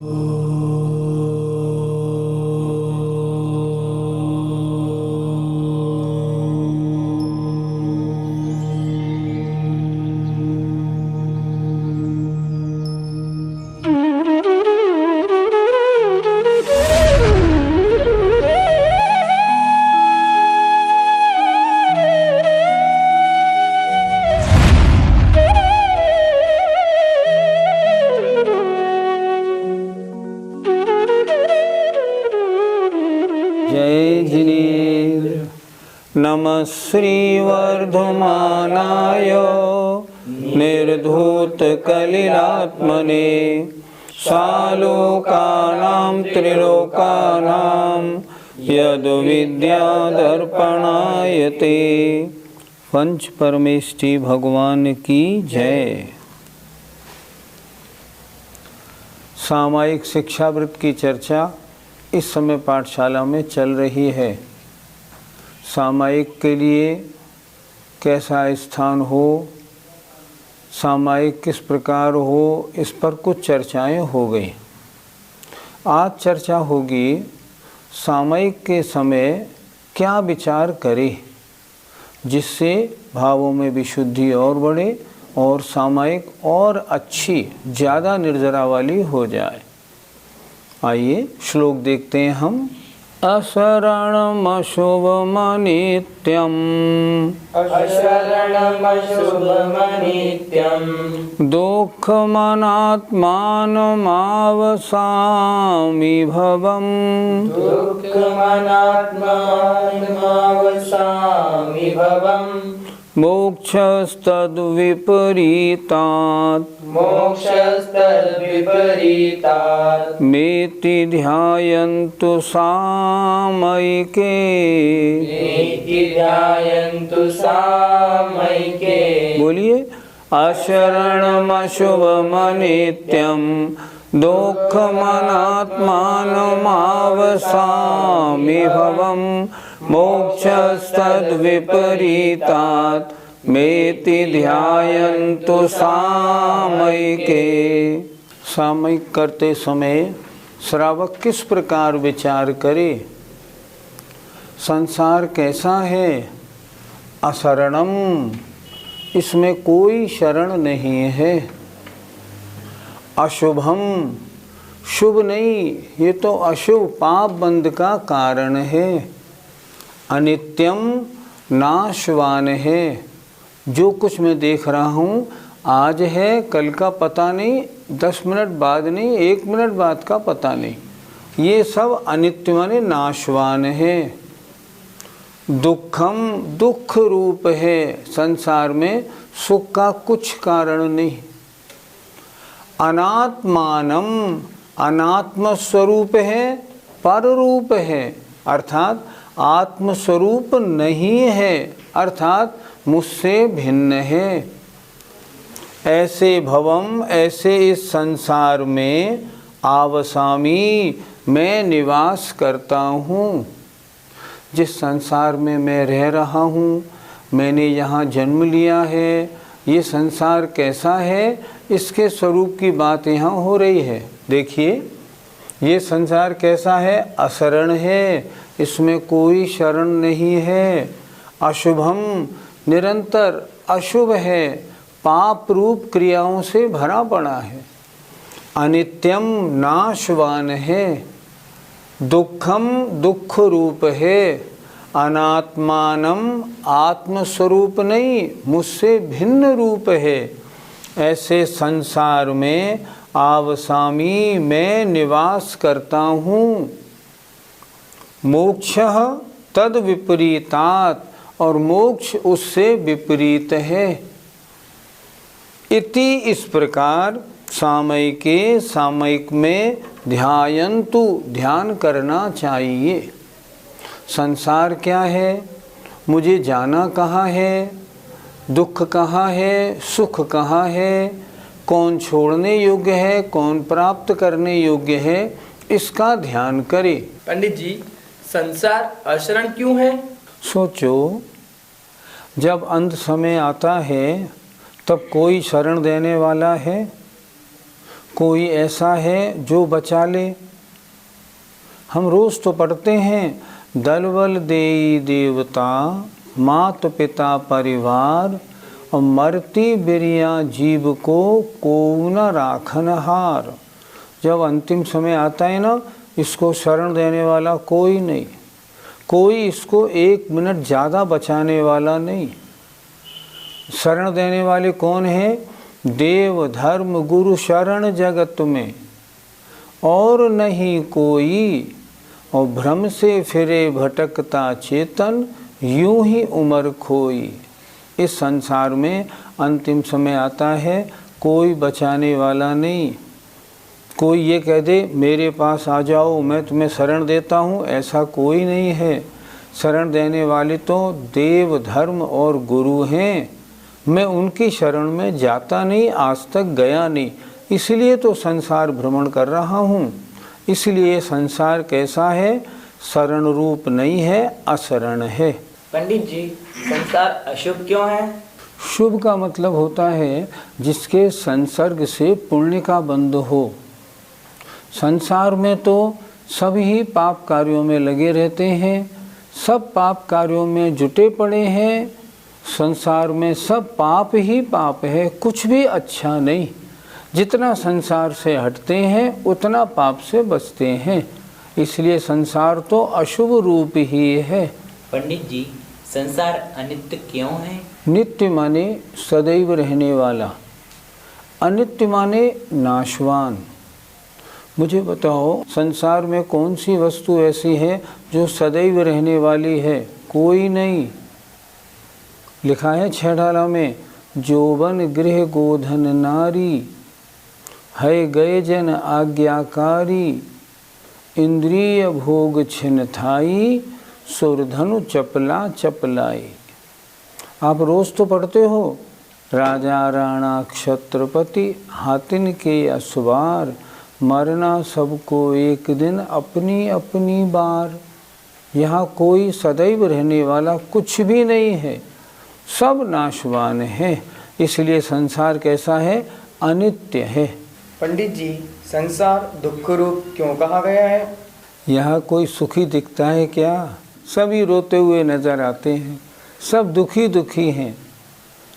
जय जिनेन्द्र। नमः श्रीवर्धमानाय निर्धूतकलिलात्मने सालोकानां त्रिलोकानां यद्विद्यादर्पणायते। पंच परमेष्टि भगवान की जय। सामायिक शिक्षावृत्ति की चर्चा इस समय पाठशाला में चल रही है। सामायिक के लिए कैसा स्थान हो, सामायिक किस प्रकार हो, इस पर कुछ चर्चाएं हो गई। आज चर्चा होगी सामायिक के समय क्या विचार करें जिससे भावों में विशुद्धि और बढ़े और सामायिक और अच्छी ज़्यादा निर्जरा वाली हो जाए। आइए श्लोक देखते हैं हम। अशरणमशुभमनित्यम् दुःखमनात्मानमावसामि भवम् मोक्षस्तद्विपरीतात् मेति ध्यायन्तु सामयिके। बोलिए। अशरणमशुभमनित्यं दुःखमनात्मानमावसामि भवम् मोक्षस्तद्विपरीतात् मेति ध्यायन्तु सामयिके। सामयिक करते समय श्रावक किस प्रकार विचार करे? संसार कैसा है? अशरणम, इसमें कोई शरण नहीं है। अशुभम, शुभ नहीं, ये तो अशुभ पाप बंध का कारण है। अनित्यम, नाशवान है। जो कुछ मैं देख रहा हूँ आज है, कल का पता नहीं, 10 मिनट बाद नहीं, 1 मिनट बाद का पता नहीं। ये सब अनित्य माने नाशवान है। दुखम, दुख रूप है। संसार में सुख का कुछ कारण नहीं। अनात्मानम, अनात्म स्वरूप है, पर रूप है, अर्थात आत्मस्वरूप नहीं है, अर्थात मुझसे भिन्न है। ऐसे भवम, ऐसे इस संसार में आवसामी, मैं निवास करता हूँ। जिस संसार में मैं रह रहा हूँ, मैंने यहाँ जन्म लिया है, ये संसार कैसा है, इसके स्वरूप की बात यहाँ हो रही है। देखिए, ये संसार कैसा है? अशरण है, इसमें कोई शरण नहीं है। अशुभम, निरंतर अशुभ है, पाप रूप क्रियाओं से भरा पड़ा है। अनित्यम, नाशवान है। दुखम, दुख रूप है। अनात्मानम, आत्मस्वरूप नहीं, मुझसे भिन्न रूप है। ऐसे संसार में आवसामी, मैं निवास करता हूँ। मोक्षः तद विपरीतात्, और मोक्ष उससे विपरीत है। इति, इस प्रकार सामयिके, सामयिक में ध्यायन्तु, ध्यान करना चाहिए। संसार क्या है? मुझे जाना कहाँ है? दुख कहाँ है? सुख कहाँ है? कौन छोड़ने योग्य है, कौन प्राप्त करने योग्य है, इसका ध्यान करें। पंडित जी, संसार अशरण क्यों है? सोचो, जब अंत समय आता है तब कोई शरण देने वाला है? कोई ऐसा है जो बचा ले? हम रोज़ तो पढ़ते हैं, दलबल देई देवता मात पिता परिवार, और मरती बिरिया जीव को कोऊ न राखन हार। जब अंतिम समय आता है ना, इसको शरण देने वाला कोई नहीं, कोई इसको एक मिनट ज़्यादा बचाने वाला नहीं। शरण देने वाले कौन हैं? देव धर्म गुरु शरण जगत में और नहीं कोई, और भ्रम से फिरे भटकता चेतन यूं ही उम्र खोई। इस संसार में अंतिम समय आता है, कोई बचाने वाला नहीं। कोई ये कह दे मेरे पास आ जाओ मैं तुम्हें शरण देता हूँ, ऐसा कोई नहीं है। शरण देने वाले तो देव धर्म और गुरु हैं। मैं उनकी शरण में जाता नहीं, आज तक गया नहीं, इसलिए तो संसार भ्रमण कर रहा हूँ। इसलिए संसार कैसा है? शरण रूप नहीं है, अशरण है। पंडित जी, संसार अशुभ क्यों है? शुभ का मतलब होता है जिसके संसर्ग से पुण्य का बंध हो। संसार में तो सभी पाप कार्यों में लगे रहते हैं, सब पाप कार्यों में जुटे पड़े हैं। संसार में सब पाप ही पाप है, कुछ भी अच्छा नहीं। जितना संसार से हटते हैं उतना पाप से बचते हैं, इसलिए संसार तो अशुभ रूप ही है। पंडित जी, संसार अनित्य क्यों है? नित्य माने सदैव रहने वाला, अनित्य माने नाशवान। मुझे बताओ, संसार में कौन सी वस्तु ऐसी है जो सदैव रहने वाली है? कोई नहीं। लिखा है छेड़ाला में, जोबन गृह गोधन नारी, है गए जन आज्ञाकारी, इंद्रिय भोग छिन थाई, सुरधनु चपला चपलाई। आप रोज तो पढ़ते हो, राजा राणा क्षत्रपति हातिन के असवार, मरना सबको एक दिन अपनी अपनी बार। यहाँ कोई सदैव रहने वाला कुछ भी नहीं है, सब नाशवान है। इसलिए संसार कैसा है? अनित्य है। पंडित जी, संसार दुख रूप क्यों कहा गया है? यहाँ कोई सुखी दिखता है क्या? सभी रोते हुए नजर आते हैं, सब दुखी दुखी हैं।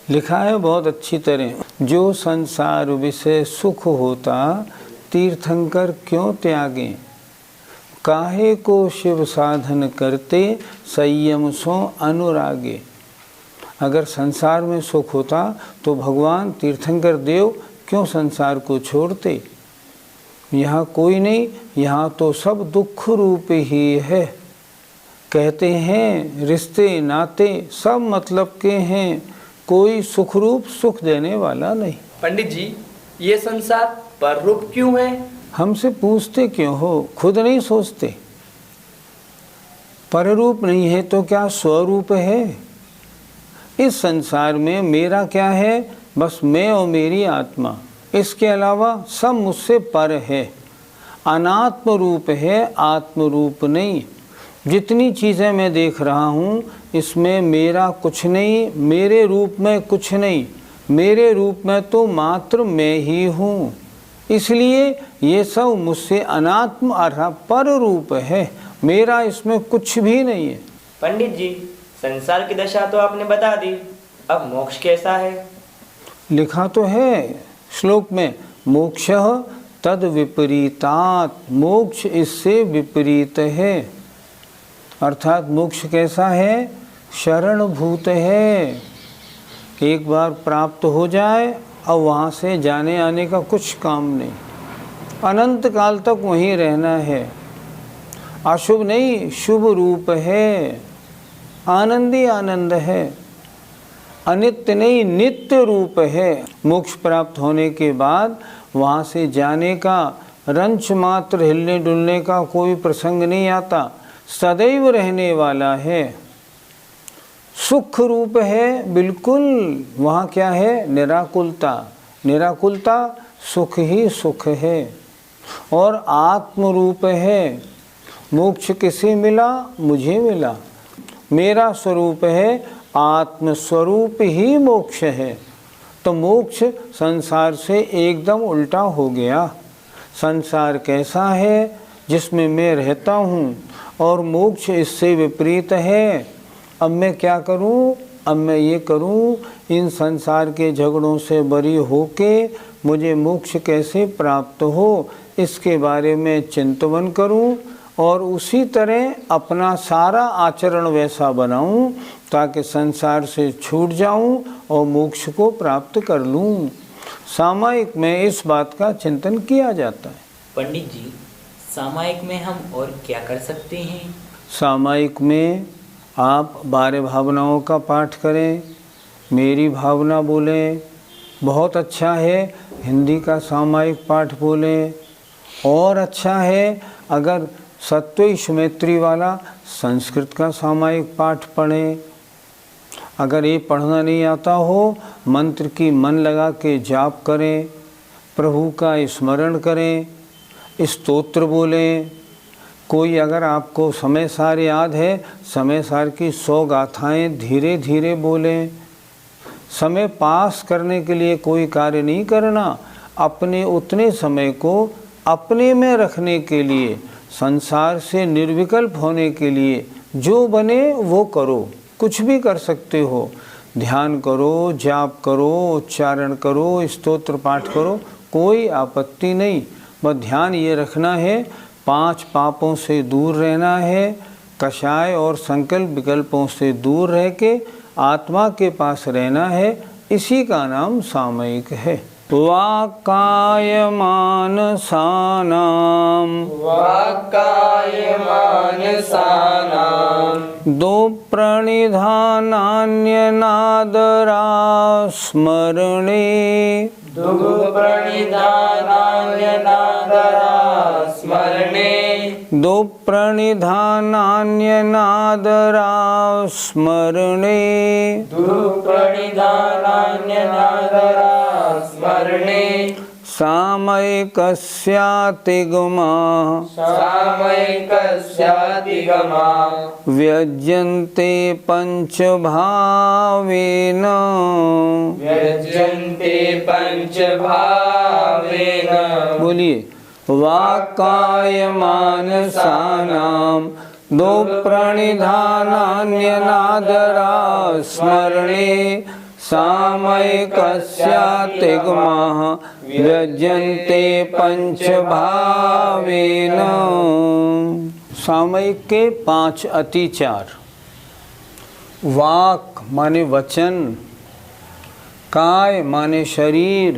लिखा है बहुत अच्छी तरह, जो संसार विषय सुख होता, तीर्थंकर क्यों त्यागे, काहे को शिव साधन करते, संयम सो अनुरागे। अगर संसार में सुख होता तो भगवान तीर्थंकर देव क्यों संसार को छोड़ते। यहाँ कोई नहीं, यहाँ तो सब दुख रूप ही है। कहते हैं रिश्ते नाते सब मतलब के हैं, कोई सुख रूप सुख देने वाला नहीं। पंडित जी, ये संसार पर रूप क्यों है? हमसे पूछते क्यों हो? खुद नहीं सोचते। पररूप नहीं है तो क्या स्वरूप है? इस संसार में मेरा क्या है? बस मैं और मेरी आत्मा, इसके अलावा सब मुझसे पर है। अनात्म रूप है, आत्म रूप नहीं। जितनी चीज़ें मैं देख रहा हूँ इसमें मेरा कुछ नहीं, मेरे रूप में कुछ नहीं, मेरे रूप में तो मात्र मैं ही हूँ। इसलिए ये सब मुझसे अनात्म अर्थात पर रूप है, मेरा इसमें कुछ भी नहीं है। पंडित जी, संसार की दशा तो आपने बता दी, अब मोक्ष कैसा है? लिखा तो है श्लोक में, मोक्षः तद विपरीतात्, मोक्ष इससे विपरीत है। अर्थात मोक्ष कैसा है? शरणभूत है। एक बार प्राप्त हो जाए और वहाँ से जाने आने का कुछ काम नहीं, अनंत काल तक वहीं रहना है। अशुभ नहीं, शुभ रूप है, आनंदी आनंद है। अनित्य नहीं, नित्य रूप है। मोक्ष प्राप्त होने के बाद वहाँ से जाने का रंच मात्र हिलने डुलने का कोई प्रसंग नहीं आता, सदैव रहने वाला है। सुख रूप है बिल्कुल। वहाँ क्या है? निराकुलता। निराकुलता सुख ही सुख है। और आत्म रूप है। मोक्ष किसे मिला? मुझे मिला। मेरा स्वरूप है, आत्म स्वरूप ही मोक्ष है। तो मोक्ष संसार से एकदम उल्टा हो गया। संसार कैसा है जिसमें मैं रहता हूँ और मोक्ष इससे विपरीत है। अब मैं क्या करूँ? अब मैं ये करूँ, इन संसार के झगड़ों से बरी होके मुझे मोक्ष कैसे प्राप्त हो, इसके बारे में चिंतन करूँ और उसी तरह अपना सारा आचरण वैसा बनाऊं ताकि संसार से छूट जाऊं और मोक्ष को प्राप्त कर लूं। सामायिक में इस बात का चिंतन किया जाता है। पंडित जी, सामायिक में हम और क्या कर सकते हैं? सामायिक में आप 12 भावनाओं का पाठ करें, मेरी भावना बोलें, बहुत अच्छा है हिंदी का सामायिक पाठ बोलें, और अच्छा है अगर सत्वईश मैत्री वाला संस्कृत का सामायिक पाठ पढ़ें। अगर ये पढ़ना नहीं आता हो, मंत्र की मन लगा के जाप करें, प्रभु का स्मरण करें, स्तोत्र बोलें। कोई अगर आपको समय सार याद है, समय सार की 100 गाथाएं धीरे धीरे बोलें। समय पास करने के लिए कोई कार्य नहीं करना, अपने उतने समय को अपने में रखने के लिए, संसार से निर्विकल्प होने के लिए जो बने वो करो। कुछ भी कर सकते हो, ध्यान करो, जाप करो, उच्चारण करो, स्तोत्र पाठ करो, कोई आपत्ति नहीं। बस ध्यान ये रखना है 5 पापों से दूर रहना है, कषाय और संकल्प विकल्पों से दूर रह के आत्मा के पास रहना है। इसी का नाम सामयिक है। वाक्काय मानसानाम दो प्रणिधानान्यनादरा स्मरणे दो प्रणिधानान्यनादरा स्मरणे सामयिकस्यातिगमा व्यज्यन्ते पंचभावेन बोलिए। वाक्काय मानसानां दो प्रणिधानान्यनादरा स्मरणे सामयिकस्यातिगमाः व्यज्यन्ते पंचभावेन। सामयिक के 5 अतिचार। वाक माने वचन, काय माने शरीर,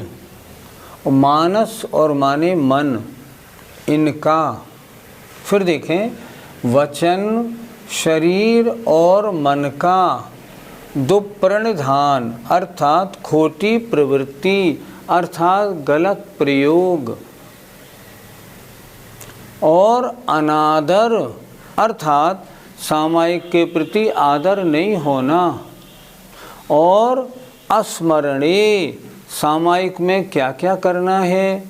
मानस और माने मन, इनका। फिर देखें, वचन, शरीर और मन का दुप्रणिधान अर्थात खोटी प्रवृत्ति अर्थात गलत प्रयोग, और अनादर अर्थात सामायिक के प्रति आदर नहीं होना, और अस्मरणे सामायिक में क्या क्या करना है,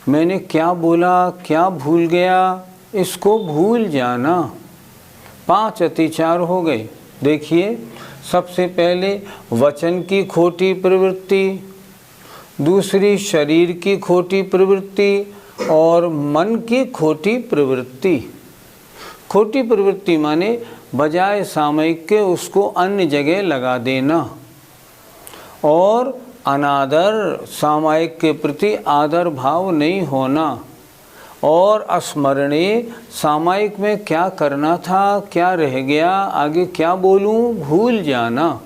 मैंने क्या बोला, क्या भूल गया, इसको भूल जाना। 5 अतिचार हो गए। देखिए, सबसे पहले वचन की खोटी प्रवृत्ति, दूसरी शरीर की खोटी प्रवृत्ति और मन की खोटी प्रवृत्ति। खोटी प्रवृत्ति माने बजाय सामयिक के उसको अन्य जगह लगा देना, और अनादर सामयिक के प्रति आदर भाव नहीं होना, और अस्मरणे सामयिक में क्या करना था, क्या रह गया, आगे क्या बोलूं, भूल जाना।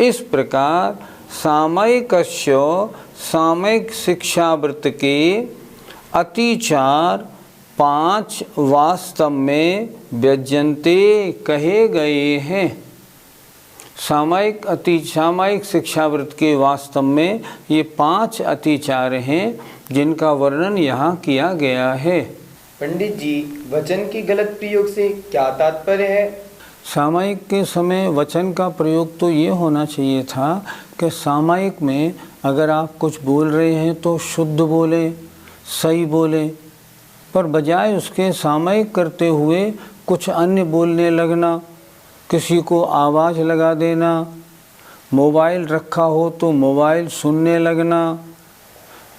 इस प्रकार सामयिकस्य सामयिक शिक्षावृत्त के अतिचार 5 वास्तव में व्यज्यन्ते कहे गए हैं। सामयिक शिक्षावृत्त के वास्तव में ये 5 अतिचार हैं जिनका वर्णन यहाँ किया गया है। पंडित जी, वचन की गलत प्रयोग से क्या तात्पर्य है? सामयिक के समय वचन का प्रयोग तो ये होना चाहिए था कि सामयिक में अगर आप कुछ बोल रहे हैं तो शुद्ध बोले, सही बोले, पर बजाय उसके सामयिक करते हुए कुछ अन्य बोलने लगना, किसी को आवाज़ लगा देना, मोबाइल रखा हो तो मोबाइल सुनने लगना,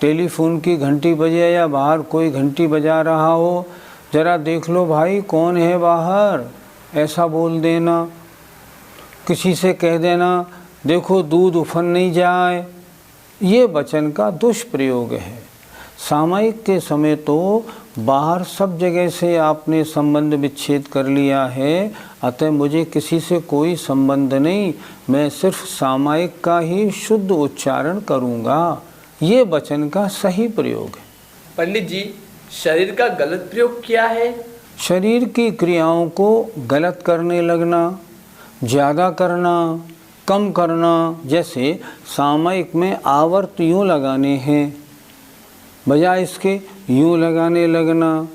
टेलीफोन की घंटी बजे या बाहर कोई घंटी बजा रहा हो, ज़रा देख लो भाई कौन है बाहर, ऐसा बोल देना। किसी से कह देना देखो दूध उफन नहीं जाए, ये वचन का दुष्प्रयोग है। सामयिक के समय तो बाहर सब जगह से आपने संबंध विच्छेद कर लिया है, अतः मुझे किसी से कोई संबंध नहीं, मैं सिर्फ सामयिक का ही शुद्ध उच्चारण करूँगा, ये वचन का सही प्रयोग है। पंडित जी, शरीर का गलत प्रयोग क्या है? शरीर की क्रियाओं को गलत करने लगना, ज़्यादा करना, कम करना। जैसे सामयिक में आवर्त यूँ लगाने हैं, बजाय इसके यूँ लगाने लगना।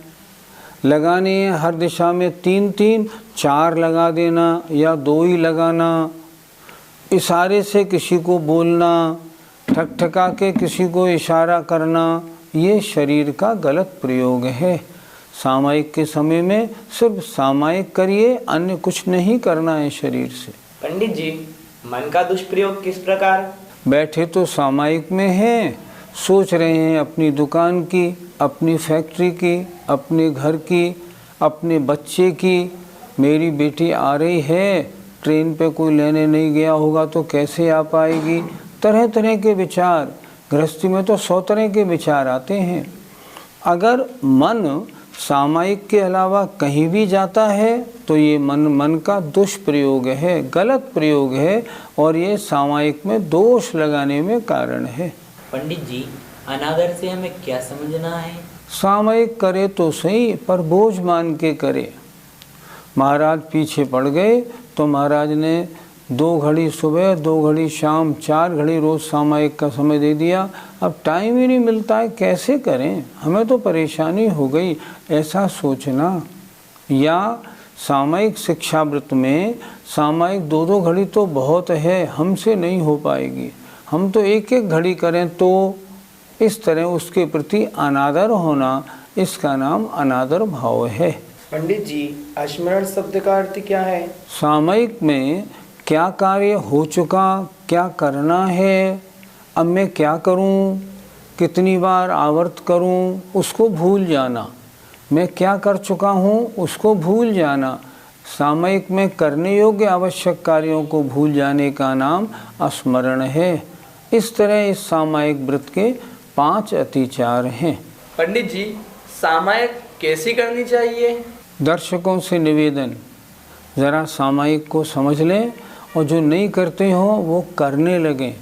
लगाने हैं हर दिशा में 3-3, 4 लगा देना या 2 ही लगाना। इशारे से किसी को बोलना, ठकठका के किसी को इशारा करना, ये शरीर का गलत प्रयोग है। सामयिक के समय में सिर्फ सामयिक करिए, अन्य कुछ नहीं करना है शरीर से। पंडित जी, मन का दुष्प्रयोग किस प्रकार? बैठे तो सामयिक में हैं, सोच रहे हैं अपनी दुकान की, अपनी फैक्ट्री की, अपने घर की, अपने बच्चे की। मेरी बेटी आ रही है, ट्रेन पे कोई लेने नहीं गया होगा तो कैसे आ पाएगी। तरह तरह के विचार, गृहस्थी में तो 100 तरह के विचार आते हैं। अगर मन सामयिक के अलावा कहीं भी जाता है तो ये मन का दुष्प्रयोग है, गलत प्रयोग है, और ये सामयिक में दोष लगाने में कारण है। पंडित जी, अनादर से हमें क्या समझना है? सामयिक करे तो सही, पर बोझ मान के करे। महाराज पीछे पड़ गए तो महाराज ने 2 घड़ी सुबह, 2 घड़ी शाम, 4 घड़ी रोज़ सामयिक का समय दे दिया। अब टाइम ही नहीं मिलता है, कैसे करें, हमें तो परेशानी हो गई, ऐसा सोचना। या सामयिक शिक्षावृत्त में सामयिक 2-2 घड़ी तो बहुत है, हमसे नहीं हो पाएगी, हम तो 1-1 घड़ी करें। तो इस तरह उसके प्रति अनादर होना, इसका नाम अनादर भाव है। पंडित जी, स्मरण शब्द का अर्थ क्या है? सामयिक में क्या कार्य हो चुका, क्या करना है, अब मैं क्या करूं, कितनी बार आवर्त करूं, उसको भूल जाना। मैं क्या कर चुका हूं, उसको भूल जाना। सामयिक में करने योग्य आवश्यक कार्यों को भूल जाने का नाम स्मरण है। इस तरह इस सामयिक व्रत के 5 अतिचार हैं। पंडित जी, सामयिक कैसी करनी चाहिए? दर्शकों से निवेदन, ज़रा सामयिक को समझ लें और जो नहीं करते हो वो करने लगें,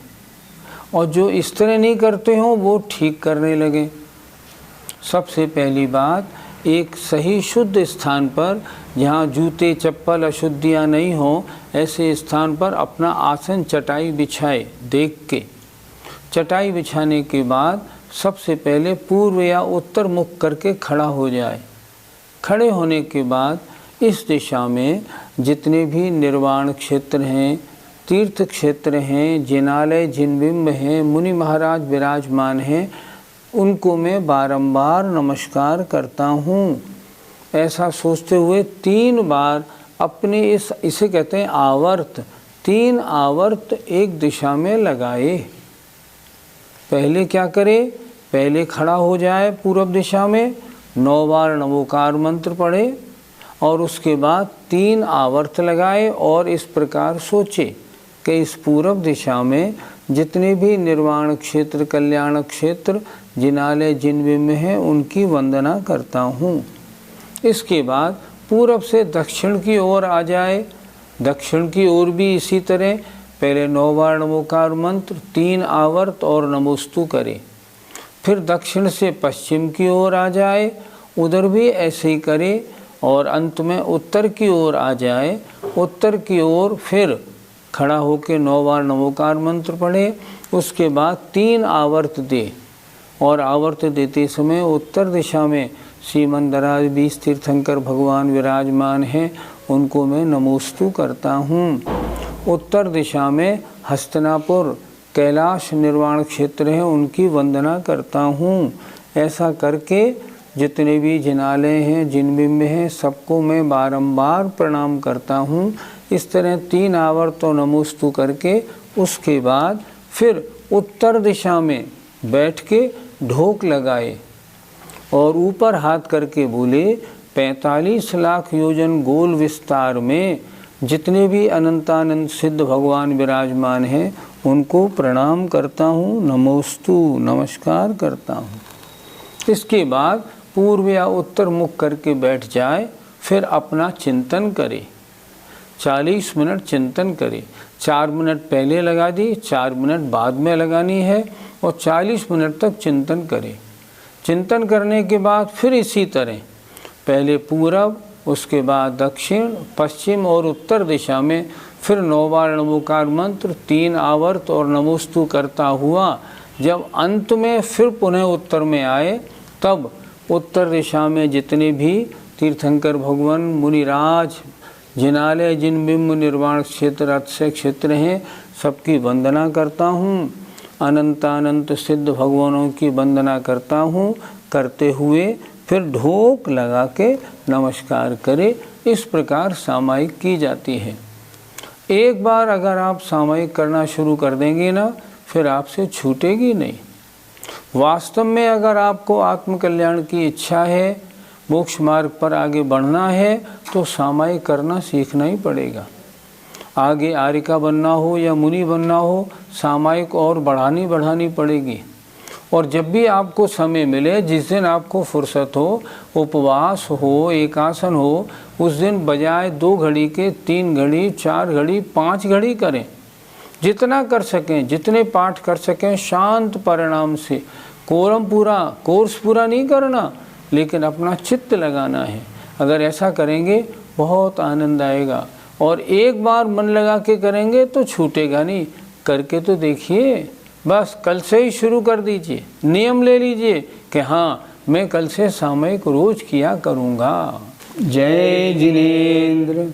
और जो इस तरह नहीं करते हो वो ठीक करने लगें। सबसे पहली बात, एक सही शुद्ध स्थान पर, जहाँ जूते चप्पल अशुद्धियाँ नहीं हो, ऐसे स्थान पर अपना आसन चटाई बिछाए देख के। चटाई बिछाने के बाद सबसे पहले पूर्व या उत्तर मुख करके खड़ा हो जाए। खड़े होने के बाद इस दिशा में जितने भी निर्वाण क्षेत्र हैं, तीर्थ क्षेत्र हैं, जिनालय जिनबिंब हैं, मुनि महाराज विराजमान हैं, उनको मैं बारंबार नमस्कार करता हूँ। ऐसा सोचते हुए 3 बार अपने इसे कहते हैं आवर्त, 3 आवर्त एक दिशा में लगाए। पहले क्या करे, पहले खड़ा हो जाए पूर्व दिशा में, 9 बार नमोकार मंत्र पढ़े और उसके बाद 3 आवर्त लगाए और इस प्रकार सोचे कि इस पूर्व दिशा में जितने भी निर्वाण क्षेत्र, कल्याण क्षेत्र, जिनालय जिनबिंब हैं, उनकी वंदना करता हूँ। इसके बाद पूरब से दक्षिण की ओर आ जाए। दक्षिण की ओर भी इसी तरह पहले 9 बार नमोकार मंत्र, 3 आवर्त और नमोस्तु करे। फिर दक्षिण से पश्चिम की ओर आ जाए, उधर भी ऐसे ही करे और अंत में उत्तर की ओर आ जाए। उत्तर की ओर फिर खड़ा होकर 9 बार नमोकार मंत्र पढ़े, उसके बाद 3 आवर्त दे और आवर्त देते समय उत्तर दिशा में श्रीमंदराज 20 तीर्थंकर भगवान विराजमान हैं, उनको मैं नमोस्तु करता हूँ। उत्तर दिशा में हस्तिनापुर कैलाश निर्वाण क्षेत्र हैं, उनकी वंदना करता हूँ। ऐसा करके जितने भी जिनालय हैं, जिनबिंब हैं, सबको मैं बारंबार प्रणाम करता हूँ। इस तरह 3 आवर्त तो नमोस्तु करके उसके बाद फिर उत्तर दिशा में बैठ के ढोक लगाए और ऊपर हाथ करके बोले 45 लाख योजन गोल विस्तार में जितने भी अनंतानंद सिद्ध भगवान विराजमान हैं उनको प्रणाम करता हूँ, नमोस्तु, नमस्कार करता हूँ। इसके बाद पूर्व या उत्तर मुख करके बैठ जाए, फिर अपना चिंतन करे। 40 मिनट चिंतन करे। 4 मिनट पहले लगा दी, 4 मिनट बाद में लगानी है और 40 मिनट तक चिंतन करे। चिंतन करने के बाद फिर इसी तरह पहले पूरब, उसके बाद दक्षिण, पश्चिम और उत्तर दिशा में फिर 9 बार नमोकार मंत्र 3 आवर्त और नमोस्तु करता हुआ जब अंत में फिर पुनः उत्तर में आए, तब उत्तर दिशा में जितने भी तीर्थंकर भगवान, मुनिराज, जिनालय, जिन बिंब निर्वाण क्षेत्र, अक्षय क्षेत्र हैं, सबकी वंदना करता हूँ। अनंतानंत सिद्ध भगवानों की वंदना करता हूँ। करते हुए फिर ढोक लगा के नमस्कार करे। इस प्रकार सामायिक की जाती है। एक बार अगर आप सामायिक करना शुरू कर देंगे ना, फिर आपसे छूटेगी नहीं। वास्तव में अगर आपको आत्मकल्याण की इच्छा है, मोक्ष मार्ग पर आगे बढ़ना है, तो सामायिक करना सीखना ही पड़ेगा। आगे आर्यिका बनना हो या मुनि बनना हो, सामायिक और बढ़ानी पड़ेगी। और जब भी आपको समय मिले, जिस दिन आपको फुर्सत हो, उपवास हो, एकासन हो, उस दिन बजाय 2 घड़ी के 3 घड़ी, 4 घड़ी, 5 घड़ी करें। जितना कर सकें, जितने पाठ कर सकें, शांत परिणाम से। कोर्स पूरा नहीं करना, लेकिन अपना चित्त लगाना है। अगर ऐसा करेंगे बहुत आनंद आएगा। और एक बार मन लगा के करेंगे तो छूटेगा नहीं। करके तो देखिए, बस कल से ही शुरू कर दीजिए। नियम ले लीजिए कि हाँ, मैं कल से सामयिक रोज किया करूँगा। जय जिनेंद्र।